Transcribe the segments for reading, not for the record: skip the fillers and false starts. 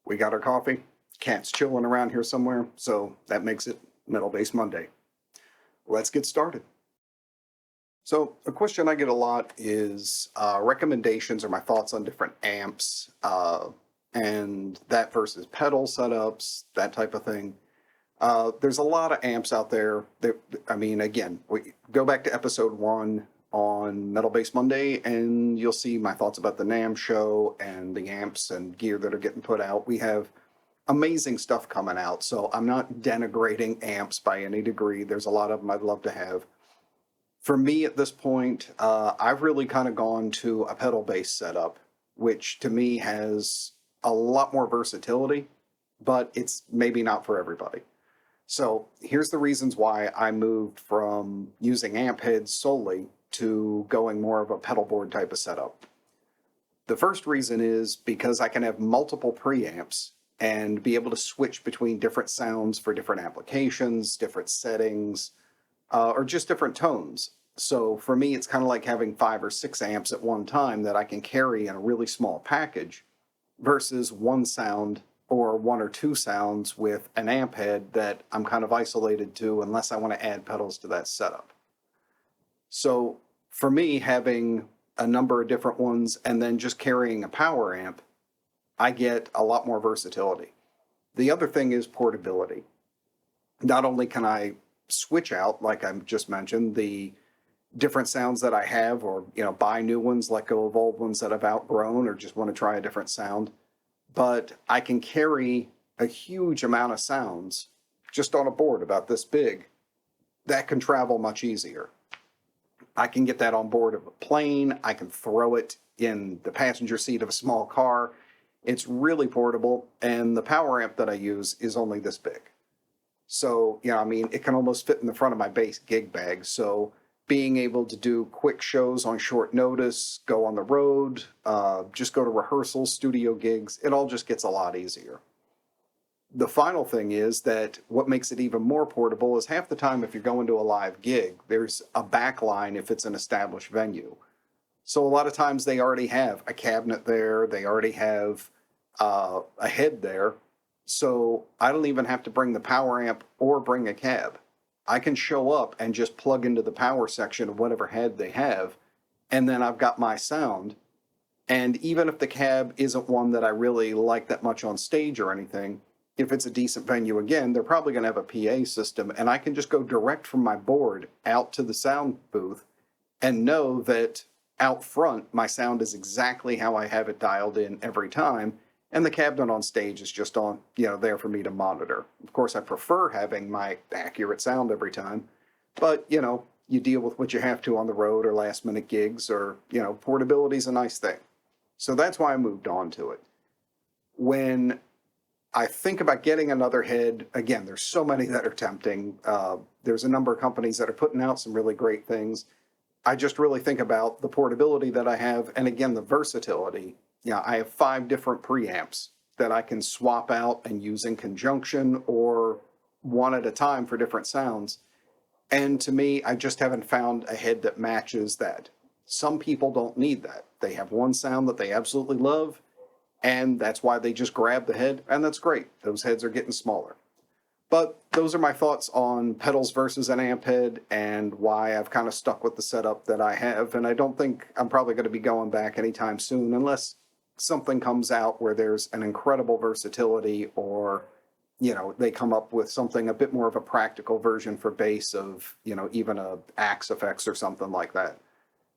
We got our coffee. Cat's chilling around here somewhere, so that makes it Metal Bass Monday. Let's get started. So, a question I get a lot is recommendations or my thoughts on different amps, and that versus pedal setups, that type of thing. There's a lot of amps out there that, I mean, again, we go back to episode 1 on Metal Bass Monday, and you'll see my thoughts about the NAMM show and the amps and gear that are getting put out. We have amazing stuff coming out, so I'm not denigrating amps by any degree. There's a lot of them I'd love to have. For me at this point, I've really kind of gone to a pedal-based setup, which to me has a lot more versatility, but it's maybe not for everybody. So here's the reasons why I moved from using amp heads solely to going more of a pedal board type of setup. The first reason is because I can have multiple preamps and be able to switch between different sounds for different applications, different settings, or just different tones. So for me, it's kind of like having 5 or 6 amps at one time that I can carry in a really small package versus one sound or 1 or 2 sounds with an amp head that I'm kind of isolated to unless I want to add pedals to that setup. So for me, having a number of different ones and then just carrying a power amp, I get a lot more versatility. The other thing is portability. Not only can I switch out, like I just mentioned, the different sounds that I have, or buy new ones, let go of old ones that I've outgrown, or just want to try a different sound, but I can carry a huge amount of sounds just on a board about this big that can travel much easier. I can get that on board of a plane. I can throw it in the passenger seat of a small car. It's really portable, and the power amp that I use is only this big. So, it can almost fit in the front of my bass gig bag. So being able to do quick shows on short notice, go on the road, just go to rehearsals, studio gigs, it all just gets a lot easier. The final thing is that what makes it even more portable is half the time if you're going to a live gig, there's a back line if it's an established venue. So a lot of times they already have a cabinet there, they already have a head there. So I don't even have to bring the power amp or bring a cab. I can show up and just plug into the power section of whatever head they have, and then I've got my sound. And even if the cab isn't one that I really like that much on stage or anything, if it's a decent venue, again, they're probably going to have a PA system, and I can just go direct from my board out to the sound booth and know that out front, my sound is exactly how I have it dialed in every time. And the cabinet on stage is just on, there for me to monitor. Of course, I prefer having my accurate sound every time, but, you deal with what you have to on the road or last minute gigs, or, portability is a nice thing. So that's why I moved on to it. When I think about getting another head, again, there's so many that are tempting. There's a number of companies that are putting out some really great things. I just really think about the portability that I have, and again, the versatility. I have 5 different preamps that I can swap out and use in conjunction or one at a time for different sounds. And to me, I just haven't found a head that matches that. Some people don't need that. They have one sound that they absolutely love, and that's why they just grab the head, and that's great. Those heads are getting smaller. But those are my thoughts on pedals versus an amp head and why I've kind of stuck with the setup that I have. And I don't think I'm probably going to be going back anytime soon unless something comes out where there's an incredible versatility, or, they come up with something a bit more of a practical version for bass of, even a Axe effects or something like that.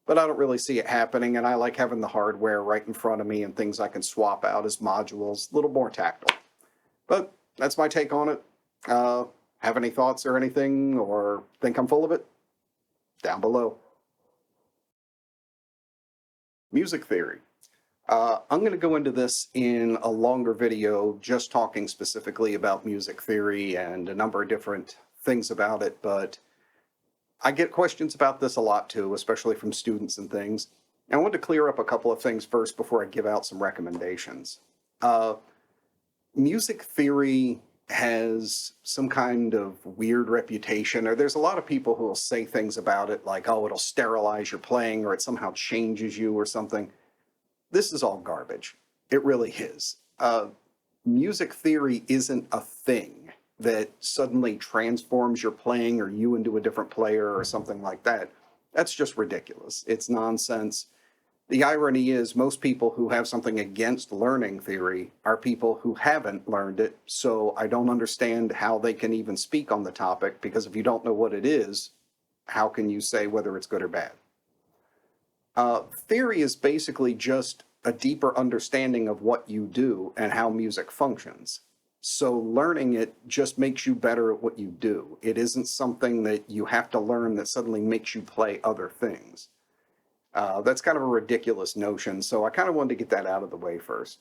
But I don't really see it happening, and I like having the hardware right in front of me and things I can swap out as modules, a little more tactile. But that's my take on it. Have any thoughts or anything, or think I'm full of it? Down below. Music theory. I'm going to go into this in a longer video, just talking specifically about music theory and a number of different things about it, but I get questions about this a lot too, especially from students and things. And I want to clear up a couple of things first before I give out some recommendations. Music theory has some kind of weird reputation, or there's a lot of people who will say things about it like, oh, it'll sterilize your playing, or it somehow changes you or something. This is all garbage. It really is. music theory isn't a thing that suddenly transforms your playing or you into a different player or something like that. That's just ridiculous. It's nonsense. The irony is most people who have something against learning theory are people who haven't learned it, so I don't understand how they can even speak on the topic, because if you don't know what it is, how can you say whether it's good or bad? Theory is basically just a deeper understanding of what you do and how music functions. So learning it just makes you better at what you do. It isn't something that you have to learn that suddenly makes you play other things. That's kind of a ridiculous notion, so I kind of wanted to get that out of the way first.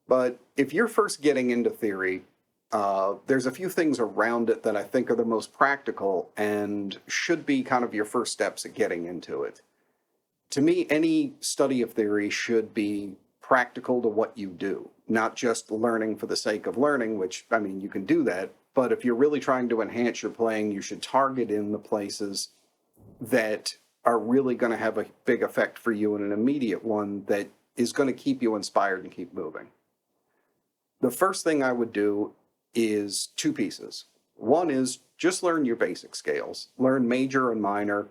But if you're first getting into theory, there's a few things around it that I think are the most practical and should be kind of your first steps at getting into it. To me, any study of theory should be practical to what you do, not just learning for the sake of learning, which, I mean, you can do that. But if you're really trying to enhance your playing, you should target in the places that are really going to have a big effect for you and an immediate one that is going to keep you inspired and keep moving. The first thing I would do is two pieces. One is just learn your basic scales, learn major and minor,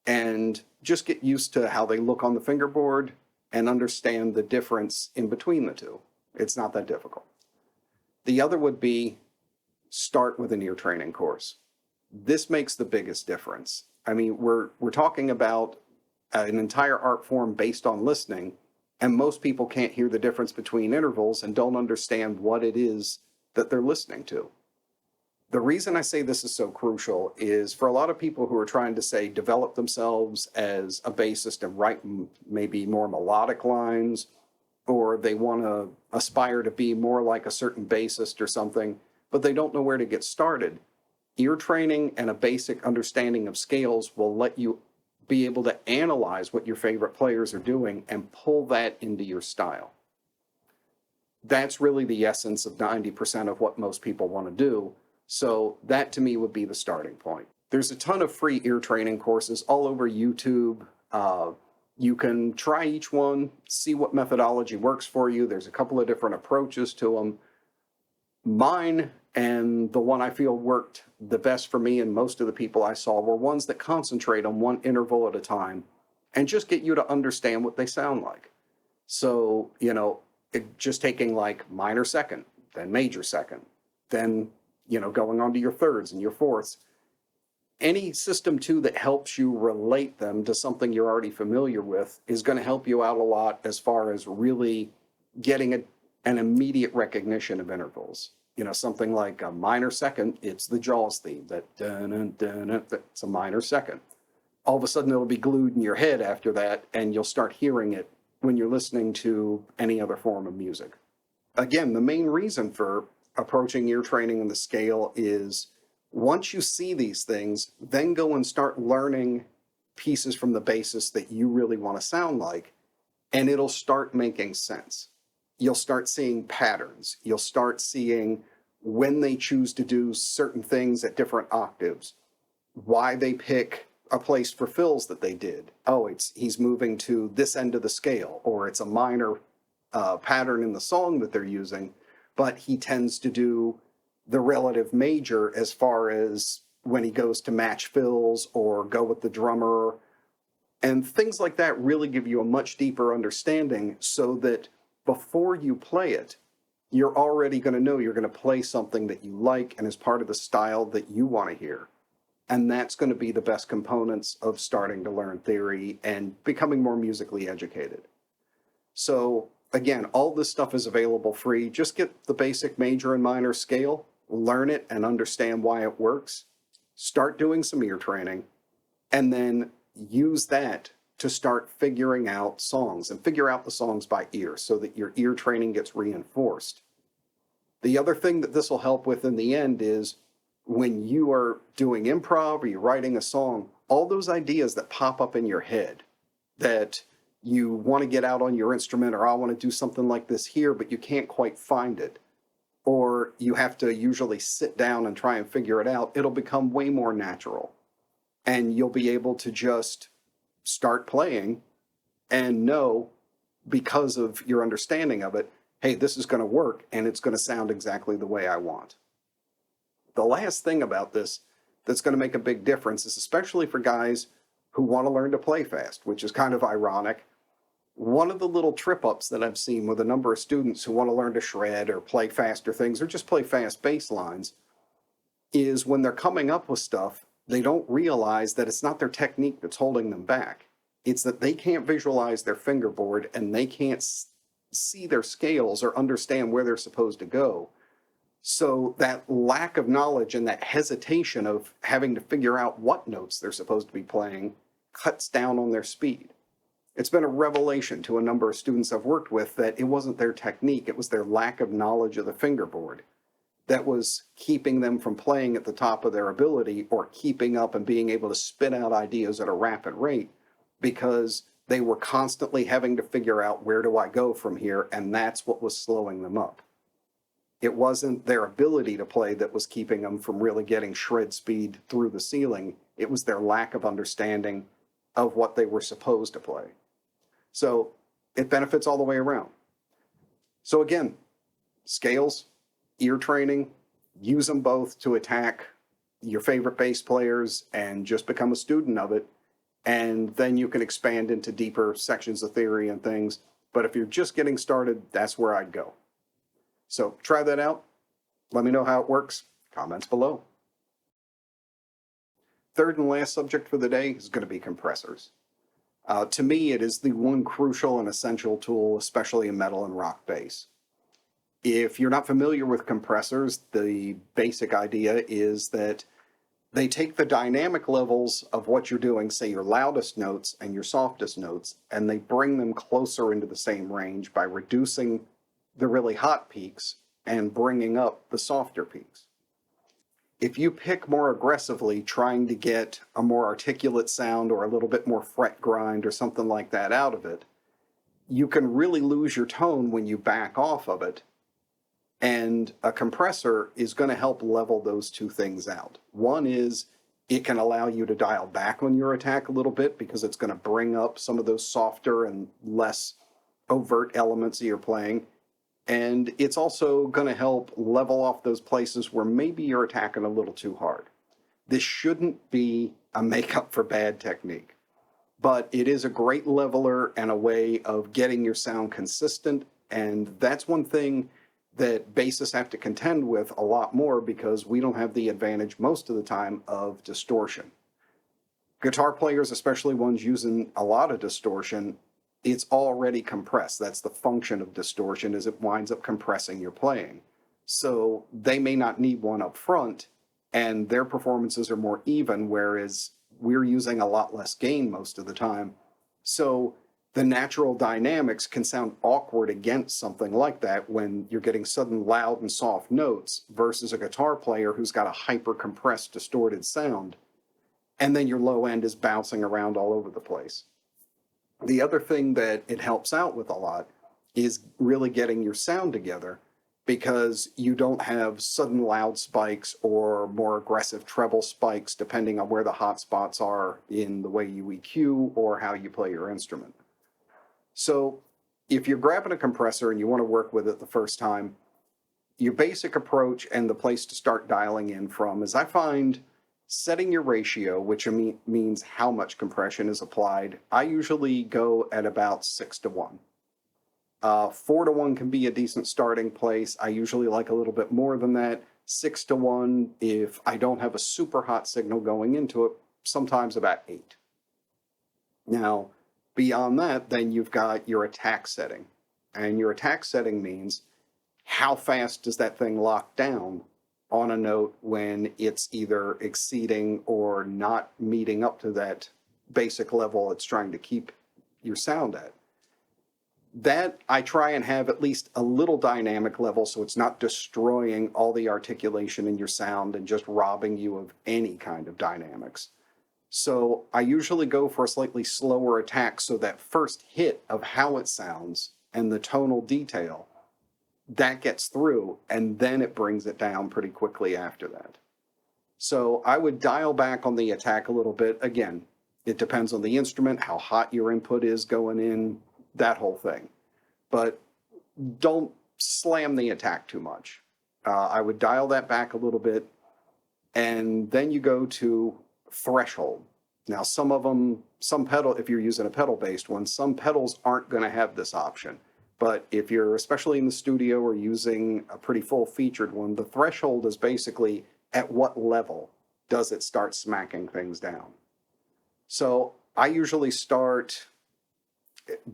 and just get used to how they look on the fingerboard and understand the difference in between the two. It's not that difficult. The other would be start with an ear training course. This makes the biggest difference. I mean, we're talking about an entire art form based on listening, and most people can't hear the difference between intervals and don't understand what it is that they're listening to. The reason I say this is so crucial is for a lot of people who are trying to, say, develop themselves as a bassist and write maybe more melodic lines, or they want to aspire to be more like a certain bassist or something, but they don't know where to get started. Ear training and a basic understanding of scales will let you be able to analyze what your favorite players are doing and pull that into your style. That's really the essence of 90% of what most people want to do. So that to me would be the starting point. There's a ton of free ear training courses all over YouTube. You can try each one, see what methodology works for you. There's a couple of different approaches to them. Mine and the one I feel worked the best for me and most of the people I saw were ones that concentrate on one interval at a time and just get you to understand what they sound like. So, just taking like minor second, then major second, then, going on to your thirds and your fourths. Any system too that helps you relate them to something you're already familiar with is going to help you out a lot as far as really getting an immediate recognition of intervals. Something like a minor second, it's the Jaws theme, that it's a minor second. All of a sudden it'll be glued in your head after that, and you'll start hearing it when you're listening to any other form of music. Again, the main reason for approaching ear training in the scale is once you see these things, then go and start learning pieces from the bassist that you really want to sound like, and it'll start making sense. You'll start seeing patterns. You'll start seeing when they choose to do certain things at different octaves, why they pick a place for fills that they did. Oh, he's moving to this end of the scale, or it's a minor pattern in the song that they're using, but he tends to do the relative major as far as when he goes to match fills or go with the drummer. And things like that really give you a much deeper understanding so that before you play it, you're already going to know you're going to play something that you like and is part of the style that you want to hear. And that's going to be the best components of starting to learn theory and becoming more musically educated. So again, all this stuff is available free. Just get the basic major and minor scale, learn it and understand why it works, start doing some ear training, and then use that to start figuring out songs and figure out the songs by ear so that your ear training gets reinforced. The other thing that this will help with in the end is when you are doing improv or you're writing a song, all those ideas that pop up in your head that you want to get out on your instrument, or I want to do something like this here, but you can't quite find it, or you have to usually sit down and try and figure it out, it'll become way more natural. And you'll be able to just start playing and know, because of your understanding of it, hey, this is going to work and it's going to sound exactly the way I want. The last thing about this that's going to make a big difference is especially for guys who want to learn to play fast, which is kind of ironic. One of the little trip ups that I've seen with a number of students who want to learn to shred or play faster things or just play fast bass lines is when they're coming up with stuff, they don't realize that it's not their technique that's holding them back. It's that they can't visualize their fingerboard and they can't see their scales or understand where they're supposed to go. So that lack of knowledge and that hesitation of having to figure out what notes they're supposed to be playing cuts down on their speed. It's been a revelation to a number of students I've worked with that it wasn't their technique, it was their lack of knowledge of the fingerboard that was keeping them from playing at the top of their ability or keeping up and being able to spit out ideas at a rapid rate because they were constantly having to figure out where do I go from here, and that's what was slowing them up. It wasn't their ability to play that was keeping them from really getting shred speed through the ceiling. It was their lack of understanding of what they were supposed to play. So it benefits all the way around. So again, scales, ear training, use them both to attack your favorite bass players and just become a student of it. And then you can expand into deeper sections of theory and things. But if you're just getting started, that's where I'd go. So try that out. Let me know how it works. Comments below. Third and last subject for the day is going to be compressors. To me, it is the one crucial and essential tool, especially in metal and rock bass. If you're not familiar with compressors, the basic idea is that they take the dynamic levels of what you're doing, say your loudest notes and your softest notes, and they bring them closer into the same range by reducing the really hot peaks and bringing up the softer peaks. If you pick more aggressively, trying to get a more articulate sound or a little bit more fret grind or something like that out of it, you can really lose your tone when you back off of it. And a compressor is going to help level those two things out. One is it can allow you to dial back on your attack a little bit because it's going to bring up some of those softer and less overt elements that you're playing. And it's also going to help level off those places where maybe you're attacking a little too hard. This shouldn't be a makeup for bad technique, but it is a great leveler and a way of getting your sound consistent. And that's one thing that bassists have to contend with a lot more because we don't have the advantage most of the time of distortion. Guitar players, especially ones using a lot of distortion, it's already compressed. That's the function of distortion, is it winds up compressing your playing. So they may not need one up front, and their performances are more even, whereas we're using a lot less gain most of the time. So the natural dynamics can sound awkward against something like that when you're getting sudden loud and soft notes versus a guitar player who's got a hyper compressed, distorted sound, and then your low end is bouncing around all over the place. The other thing that it helps out with a lot is really getting your sound together because you don't have sudden loud spikes or more aggressive treble spikes depending on where the hot spots are in the way you EQ or how you play your instrument. So if you're grabbing a compressor and you want to work with it the first time, your basic approach and the place to start dialing in from is I find setting your ratio, which means how much compression is applied. I usually go at about 6-to-1. 4-to-1 can be a decent starting place. I usually like a little bit more than that. 6-to-1, if I don't have a super hot signal going into it, sometimes about 8. Now, beyond that, then you've got your attack setting. And your attack setting means how fast does that thing lock down on a note when it's either exceeding or not meeting up to that basic level it's trying to keep your sound at. That I try and have at least a little dynamic level so it's not destroying all the articulation in your sound and just robbing you of any kind of dynamics. So I usually go for a slightly slower attack so that first hit of how it sounds and the tonal detail, that gets through, and then it brings it down pretty quickly after that. So I would dial back on the attack a little bit. Again, it depends on the instrument, how hot your input is going in, that whole thing. But don't slam the attack too much. I would dial that back a little bit, and then you go to threshold. Now, some pedal, if you're using a pedal-based one, some pedals aren't going to have this option. But if you're especially in the studio or using a pretty full-featured one, the threshold is basically at what level does it start smacking things down. So I usually start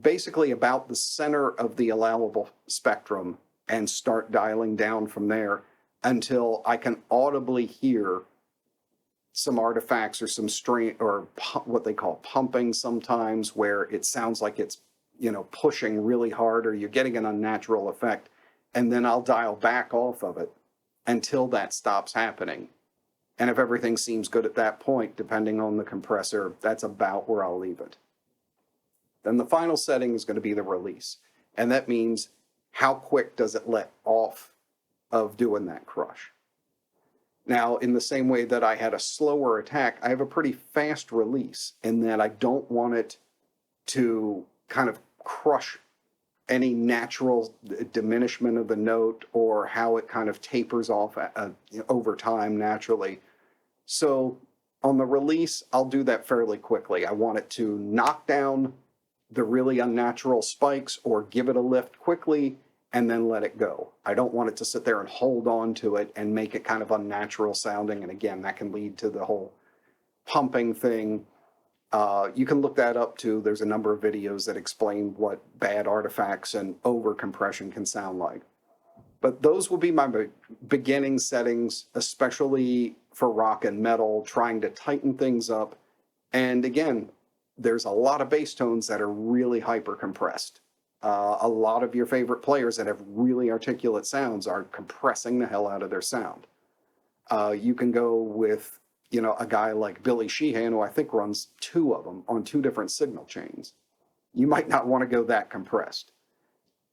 basically about the center of the allowable spectrum and start dialing down from there until I can audibly hear some artifacts or some strain or what they call pumping sometimes, where it sounds like it's, pushing really hard or you're getting an unnatural effect. And then I'll dial back off of it until that stops happening. And if everything seems good at that point, depending on the compressor, that's about where I'll leave it. Then the final setting is going to be the release. And that means how quick does it let off of doing that crush. Now, in the same way that I had a slower attack, I have a pretty fast release in that I don't want it to kind of crush any natural diminishment of the note or how it kind of tapers off over time naturally. So on the release, I'll do that fairly quickly. I want it to knock down the really unnatural spikes or give it a lift quickly and then let it go. I don't want it to sit there and hold on to it and make it kind of unnatural sounding. And again, that can lead to the whole pumping thing. You can look that up too. There's a number of videos that explain what bad artifacts and over compression can sound like. But those will be my beginning settings, especially for rock and metal, trying to tighten things up. And again, there's a lot of bass tones that are really hyper compressed. A lot of your favorite players that have really articulate sounds are compressing the hell out of their sound. You can go with, a guy like Billy Sheehan, who I think runs 2 of them on 2 different signal chains. You might not want to go that compressed.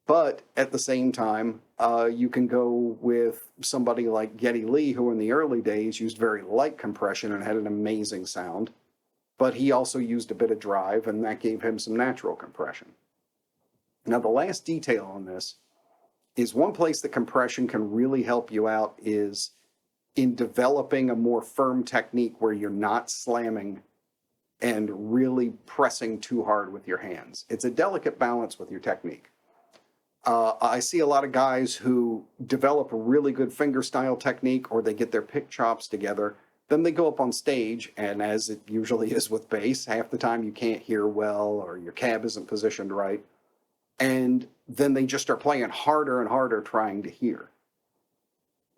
But at the same time, you can go with somebody like Geddy Lee, who in the early days used very light compression and had an amazing sound. But he also used a bit of drive, and that gave him some natural compression. Now, the last detail on this is one place that compression can really help you out is in developing a more firm technique where you're not slamming and really pressing too hard with your hands. It's a delicate balance with your technique. I see a lot of guys who develop a really good fingerstyle technique, or they get their pick chops together. Then they go up on stage, and as it usually is with bass, half the time you can't hear well or your cab isn't positioned right. And then they just start playing harder and harder trying to hear.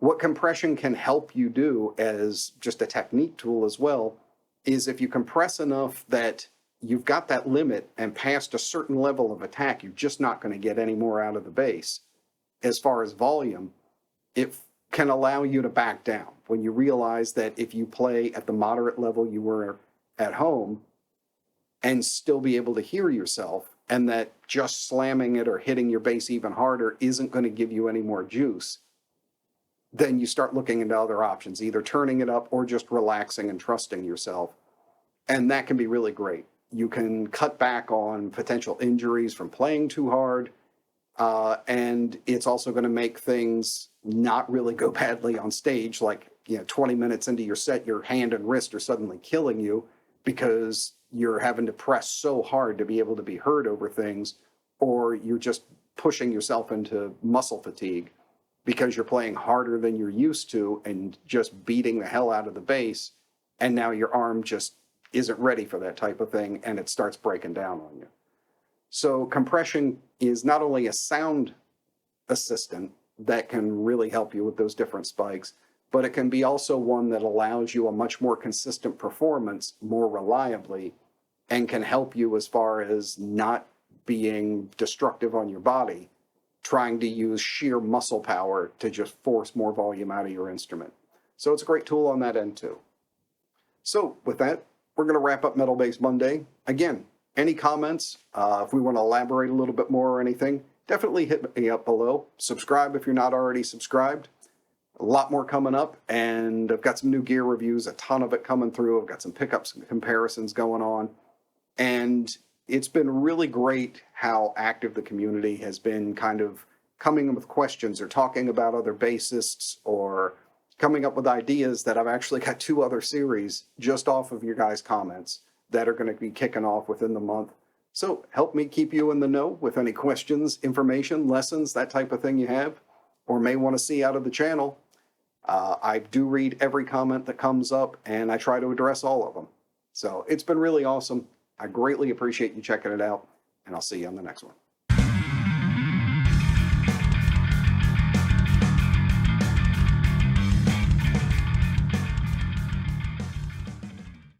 What compression can help you do as just a technique tool as well is if you compress enough that you've got that limit and past a certain level of attack, you're just not going to get any more out of the bass. As far as volume, it can allow you to back down when you realize that if you play at the moderate level you were at home and still be able to hear yourself, and that just slamming it or hitting your bass even harder isn't going to give you any more juice, then you start looking into other options, either turning it up or just relaxing and trusting yourself. And that can be really great. You can cut back on potential injuries from playing too hard. And it's also going to make things not really go badly on stage. Like, 20 minutes into your set, your hand and wrist are suddenly killing you because you're having to press so hard to be able to be heard over things, or you're just pushing yourself into muscle fatigue because you're playing harder than you're used to and just beating the hell out of the bass. And now your arm just isn't ready for that type of thing, and it starts breaking down on you. So compression is not only a sound assistant that can really help you with those different spikes, but it can be also one that allows you a much more consistent performance more reliably and can help you as far as not being destructive on your body, trying to use sheer muscle power to just force more volume out of your instrument. So it's a great tool on that end too. So with that, we're going to wrap up Metal Bass Monday. Again, any comments, if we want to elaborate a little bit more or anything, definitely hit me up below. Subscribe if you're not already subscribed. A lot more coming up, and I've got some new gear reviews, a ton of it coming through. I've got some pickups and comparisons going on. And it's been really great how active the community has been kind of coming up with questions or talking about other bassists or coming up with ideas that I've actually got 2 other series just off of your guys' comments that are going to be kicking off within the month. So help me keep you in the know with any questions, information, lessons, that type of thing you have, or may want to see out of the channel. I do read every comment that comes up, and I try to address all of them. So it's been really awesome. I greatly appreciate you checking it out, and I'll see you on the next one.